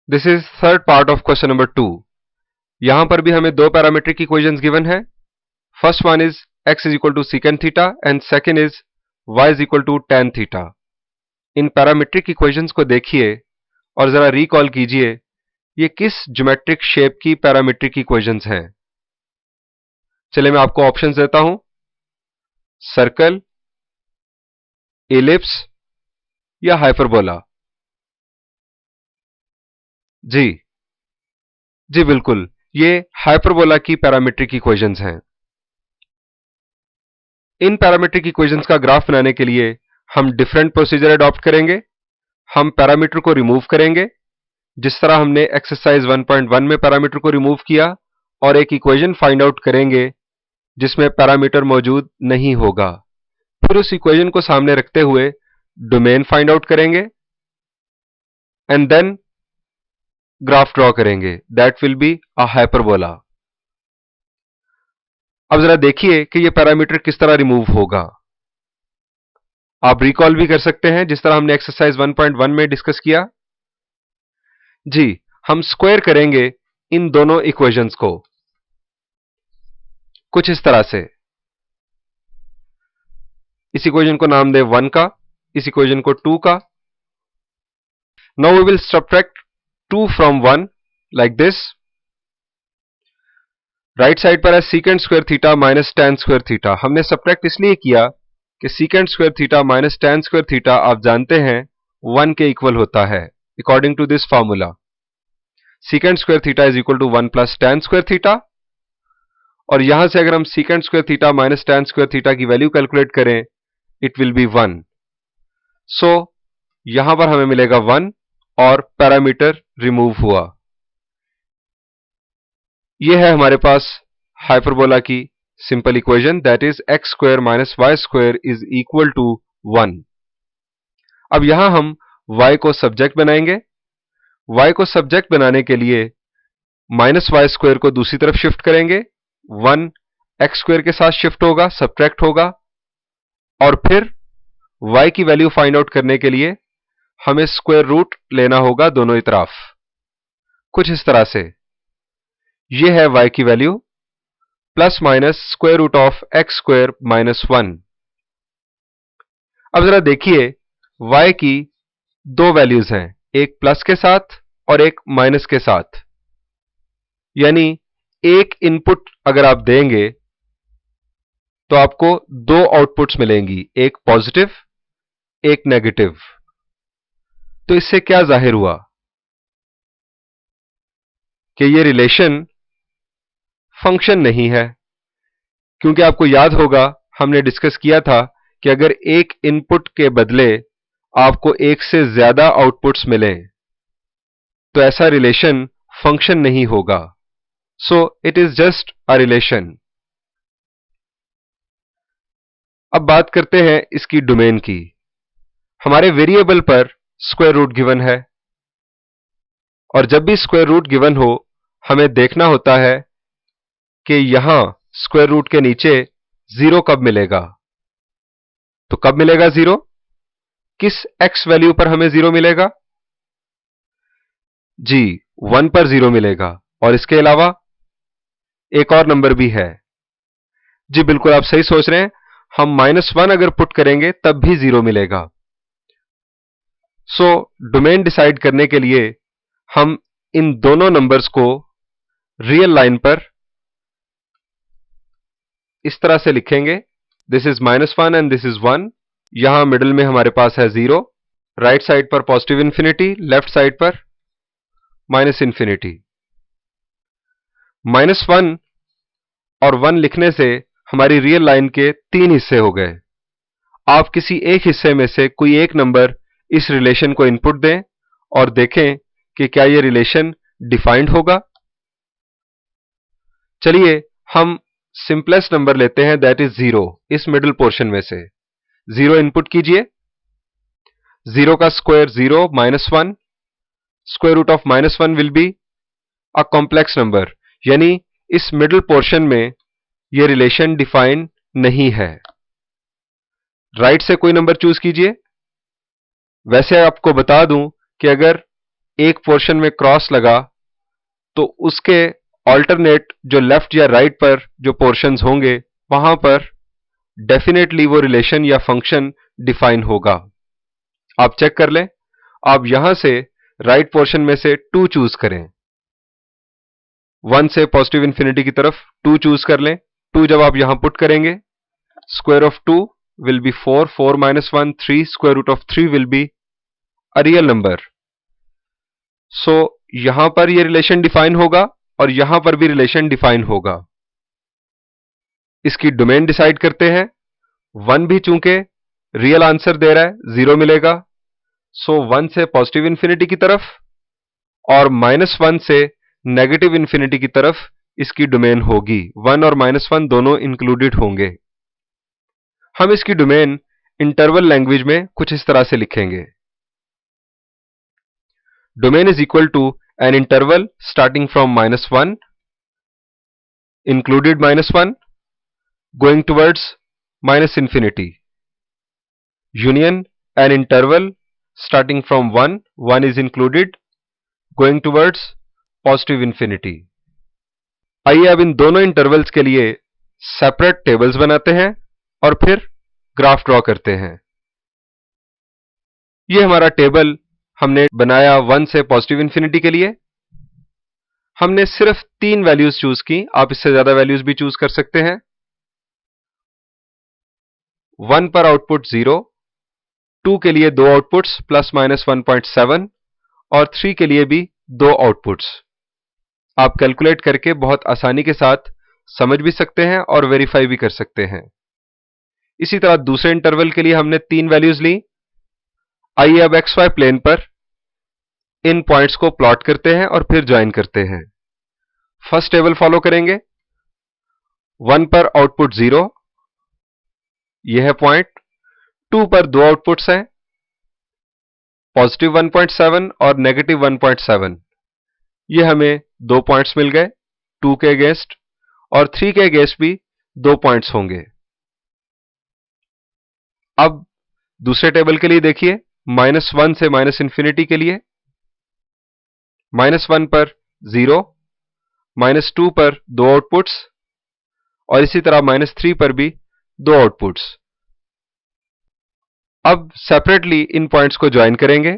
This is third part of question number 2। यहां पर भी हमें दो पैरामीट्रिक इक्वेशंस गिवन है। First one is x is equal to secant theta and second is y is equal to tan theta. इन parametric equations को देखिए और जरा रिकॉल कीजिए ये किस ज्योमेट्रिक शेप की पैरामीट्रिक इक्वेशंस हैं। चलिए मैं आपको ऑप्शंस देता हूं, सर्कल, एलिप्स या हाइपरबोला। जी जी बिल्कुल, ये हाइपरबोला की पैरामीट्रिक इक्वेशंस हैं। इन पैरामीट्रिक इक्वेशंस का ग्राफ बनाने के लिए हम डिफरेंट प्रोसीजर अडॉप्ट करेंगे। हम पैरामीटर को रिमूव करेंगे, जिस तरह हमने एक्सरसाइज 1.1 में पैरामीटर को रिमूव किया, और एक इक्वेशन फाइंड आउट करेंगे जिसमें पैरामीटर मौजूद नहीं होगा। फिर उस इक्वेशन को सामने रखते हुए डोमेन फाइंड आउट करेंगे एंड देन ग्राफ ड्रॉ करेंगे, that will be a hyperbola. अब जरा देखिए कि यह पैरामीटर किस तरह रिमूव होगा। आप रिकॉल भी कर सकते हैं जिस तरह हमने एक्सरसाइज 1.1 में डिस्कस किया। जी, हम स्क्वायर करेंगे इन दोनों इक्वेशंस को कुछ इस तरह से। इस इक्वेशन को नाम दे 1 का, इस इक्वेशन को 2 का। Now we will subtract 2 from 1 like this. Right side पर है secant square theta minus tan square theta. हमने सब्ट्रैक्ट इसलिए किया कि secant square theta minus tan square theta आप जानते हैं 1 के इक्वल होता है according to this formula. Secant square theta is equal to 1 plus tan square theta, और यहां से अगर हम secant square theta minus tan square theta की वैल्यू कैलकुलेट करें, इट विल बी 1। सो यहां पर हमें मिलेगा 1 और पैरामीटर रिमूव हुआ। यह है हमारे पास हाइपरबोला की simple equation, that is x square minus y square is equal to 1। अब यहां हम y को सब्जेक्ट बनाएंगे। y को सब्जेक्ट बनाने के लिए माइनस वाई स्क्वायर को दूसरी तरफ शिफ्ट करेंगे, 1 x स्क्वायर के साथ शिफ्ट होगा, सब्ट्रैक्ट होगा, और फिर y की वैल्यू फाइंड आउट करने के लिए हमें स्क्वायर रूट लेना होगा दोनों ही तरफ, कुछ इस तरह से। यह है y की value plus minus square root of x square minus 1। अब जरा देखिए y की दो वैल्यूज हैं, एक प्लस के साथ और एक माइनस के साथ। यानी एक इनपुट अगर आप देंगे तो आपको दो आउटपुट्स मिलेंगी, एक पॉजिटिव एक नेगेटिव। तो इससे क्या जाहिर हुआ कि ये रिलेशन फंक्शन नहीं है, क्योंकि आपको याद होगा हमने डिस्कस किया था कि अगर एक इनपुट के बदले आपको एक से ज्यादा आउटपुट्स मिले तो ऐसा रिलेशन फंक्शन नहीं होगा। So it is just a relation. अब बात करते हैं इसकी डोमेन की। हमारे वेरिएबल पर स्क्वायर रूट गिवन है, और जब भी स्क्वायर रूट गिवन हो हमें देखना होता है कि यहां स्क्वायर रूट के नीचे जीरो कब मिलेगा। तो कब मिलेगा जीरो? किस x वैल्यू पर हमें जीरो मिलेगा? जी, 1 पर जीरो मिलेगा। और इसके अलावा एक और नंबर भी है। जी बिल्कुल, आप सही सोच रहे हैं, हम -1 अगर पुट करेंगे तब भी जीरो मिलेगा। सो डोमेन डिसाइड करने के लिए हम इन दोनों नंबर्स को रियल लाइन पर इस तरह से लिखेंगे, this is -1 and this is 1। यहां मिडिल में हमारे पास है जीरो, राइट साइड पर पॉजिटिव इंफिनिटी, लेफ्ट साइड पर माइनस इंफिनिटी। -1 और 1 लिखने से हमारी रियल लाइन के 3 हिस्से हो गए। आप किसी एक हिस्से में से कोई एक नंबर इस रिलेशन को इनपुट दें और देखें कि क्या यह रिलेशन डिफाइंड होगा। चलिए हम सिंपलेस्ट नंबर लेते हैं, दैट इज 0। इस मिडिल पोर्शन में से 0 इनपुट कीजिए। 0 का square 0 -1, square root of -1 will be a complex number, यानी इस मिडिल पोर्शन में यह रिलेशन डिफाइंड नहीं है। राइट से कोई नंबर चूज कीजिए। वैसे आपको बता दूं कि अगर एक पोर्शन में क्रॉस लगा तो उसके ऑल्टरनेट जो लेफ्ट या राइट पर जो पोर्शंस होंगे वहां पर डेफिनेटली वो रिलेशन या फंक्शन डिफाइन होगा। आप चेक कर लें। आप यहां से राइट पोर्शन में से 2 चूज करें। 1 से पॉजिटिव इंफिनिटी की तरफ 2 चूज कर लें। 2 जब आप यहां पुट करेंगे, square of 2 will be 4, 4 minus 1, 3, square root of 3 will be a real number. So, यहां पर ये रिलेशन डिफाइन होगा और यहां पर भी रिलेशन डिफाइन होगा। इसकी डोमेन डिसाइड करते हैं। 1 भी चूंकि रियल आंसर दे रहा है, 0 मिलेगा। सो 1 से पॉजिटिव इंफिनिटी की तरफ और -1 से नेगेटिव इंफिनिटी की तरफ इसकी डोमेन होगी। 1 और -1 दोनों इंक्लूडेड होंगे। हम इसकी डोमेन इंटरवल लैंग्वेज में कुछ इस तरह से लिखेंगे। Domain is equal to an interval starting from -1 included -1 going towards -infinity, union an interval starting from 1, 1 is included going towards positive infinity। आइए अब इन दोनों इंटरवल्स के लिए सेपरेट टेबल्स बनाते हैं और फिर ग्राफ ड्रॉ करते हैं। ये हमारा टेबल हमने बनाया 1 से पॉजिटिव इंफिनिटी के लिए। हमने सिर्फ 3 वैल्यूज चूज की, आप इससे ज्यादा वैल्यूज भी चूज कर सकते हैं। 1 पर आउटपुट 0, 2 के लिए 2 आउटपुट्स ±1.7 और 3 के लिए भी 2 आउटपुट्स। आप कैलकुलेट करके बहुत आसानी के साथ समझ भी सकते हैं और वेरीफाई भी कर सकते हैं। इसी तरह दूसरे इंटरवल के लिए हमने 3 वैल्यूज ली। आइए अब XY प्लेन पर इन पॉइंट्स को प्लॉट करते हैं और फिर ज्वाइन करते हैं। फर्स्ट टेबल फॉलो करेंगे। 1 पर आउटपुट 0, यह है पॉइंट। 2 पर 2 आउटपुट्स हैं, पॉजिटिव 1.7 और नेगेटिव 1.7। ये हमें 2 पॉइंट्स मिल गए 2 के अगेंस्ट, और 3 के अगेंस्ट भी 2 पॉइंट्स होंगे। अब दूसरे टेबल के लिए देखिए, -1 से -इंफिनिटी के लिए -1 पर 0, -2 पर 2 आउटपुट्स और इसी तरह -3 पर भी 2 आउटपुट्स। अब सेपरेटली इन पॉइंट्स को ज्वाइन करेंगे।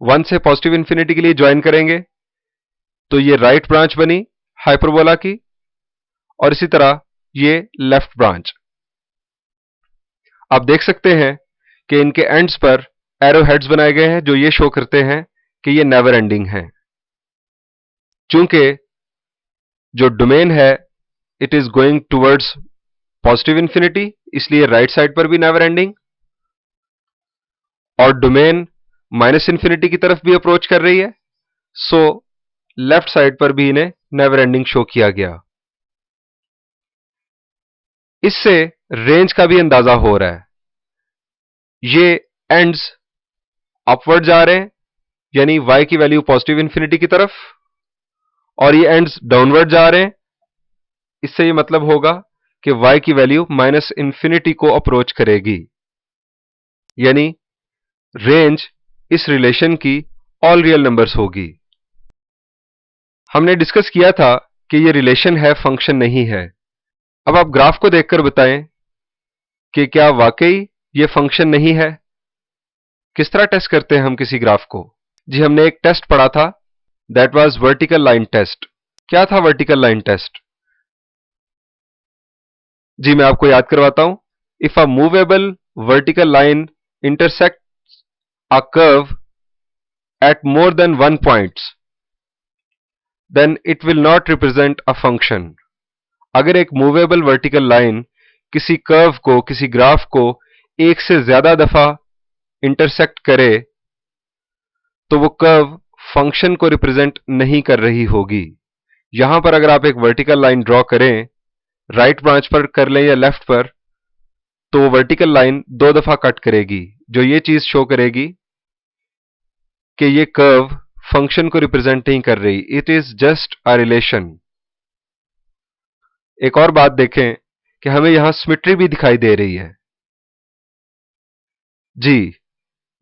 1 से पॉजिटिव इंफिनिटी के लिए ज्वाइन करेंगे तो ये राइट ब्रांच बनी हाइपरबोला की, और इसी तरह ये लेफ्ट ब्रांच। आप देख सकते हैं कि इनके एंड्स पर एरो हेड्स बनाए गए हैं जो ये शो करते हैं कि ये नेवर एंडिंग है। चूंकि जो डोमेन है it is going towards positive infinity, इसलिए राइट साइड पर भी नेवर एंडिंग, और डोमेन -इंफिनिटी की तरफ भी अप्रोच कर रही है, सो लेफ्ट साइड पर भी इन्हें नेवर एंडिंग शो किया गया। इससे रेंज का भी अंदाजा हो रहा है। ये एंड्स अपवर्ड जा रहे हैं, यानी y की वैल्यू पॉजिटिव इंफिनिटी की तरफ, और ये एंड्स डाउनवर्ड जा रहे हैं। इससे ये मतलब होगा कि y की वैल्यू -इंफिनिटी को अप्रोच करेगी, यानी रेंज इस रिलेशन की ऑल रियल नंबर्स होगी। हमने डिस्कस किया था कि ये रिलेशन है, फंक्शन नहीं है। अब आप ग्राफ को देखकर बताएं कि क्या वाकई ये फंक्शन नहीं है। किस तरह टेस्ट करते हैं हम किसी ग्राफ को? जी, हमने एक टेस्ट पढ़ा था, that was vertical line test. क्या था वर्टिकल लाइन टेस्ट? जी, मैं आपको याद करवाता हूं। If a movable vertical line intersect a curve at more than 1 points then it will not represent a function. अगर एक मूवेबल वर्टिकल लाइन किसी कर्व को, किसी ग्राफ को एक से ज्यादा दफा इंटरसेक्ट करे तो वो कर्व फंक्शन को रिप्रेजेंट नहीं कर रही होगी। यहां पर अगर आप एक वर्टिकल लाइन ड्रॉ करें, राइट ब्रांच पर कर लें या लेफ्ट पर, तो वो वर्टिकल लाइन 2 दफा कट करेगी, जो ये चीज शो करेगी कि ये कर्व फंक्शन को रिप्रेजेंट नहीं कर रही। It is just a relation. एक और बात देखें कि हमें यहां सिमेट्री भी दिखाई दे रही है। जी,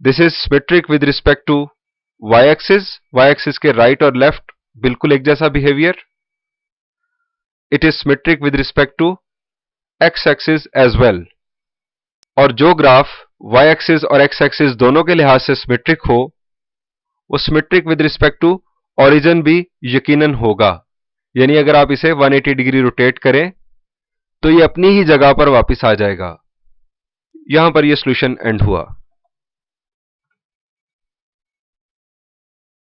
this is symmetric with respect to Y axis के राइट और लेफ्ट बिल्कुल एक जैसा behaviour. It is symmetric with respect to X axis as well. और जो ग्राफ वाई एक्सिस और एक्स एक्सिस दोनों के लिहाज से सिमेट्रिक हो, वो symmetric with respect to origin भी यकीनन होगा. यानी अगर आप इसे 180 डिग्री रोटेट करें तो ये अपनी ही जगह पर वापस आ जाएगा. यहां पर यह सॉल्यूशन एंड हुआ.